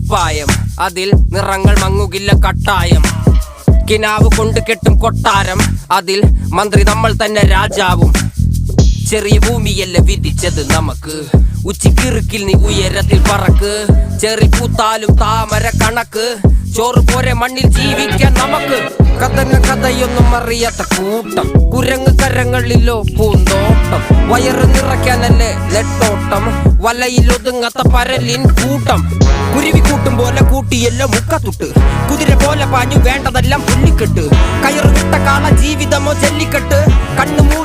കുപ്പായം, അതിൽ നിറങ്ങൾ മങ്ങുകില്ല കട്ടായം. കിനാവ് കൊണ്ട് കെട്ടും കൊട്ടാരം, അതിൽ മന്ത്രി നമ്മൾ തന്നെ രാജാവും. ചെറിയ ഭൂമിയല്ല വിധിച്ചത് നമുക്ക്, ഉച്ചിക്കിറുക്കിൽ നീ ഉയരത്തിൽ പറക്ക്. ചെറി പൂത്താലും താമര കണക്ക്, ചോറ് പോരെ മണ്ണിൽ ജീവിക്കാൻ നമുക്ക്. കഥയൊന്നും അറിയാത്ത കൂട്ടം, കുരങ്ങ് കരങ്ങളിലോ പൂന്തോട്ടം. വയറ് നിറയ്ക്കാനല്ലേ നെട്ടോട്ടം, വലയിലൊതുങ്ങാത്ത പരലിൻ കൂട്ടം. കുരുവി കൂട്ടും പോലെ കൂട്ടിയല്ലോ മുക്കത്തുട്ട്, കുതിര പോലെ പാഞ്ഞു വേണ്ടതെല്ലാം പുല്ലിക്കെട്ട്. കയറ് വിട്ട കാള ജീവിതമോ ജല്ലിക്കെട്ട്, കണ്ണു മൂടി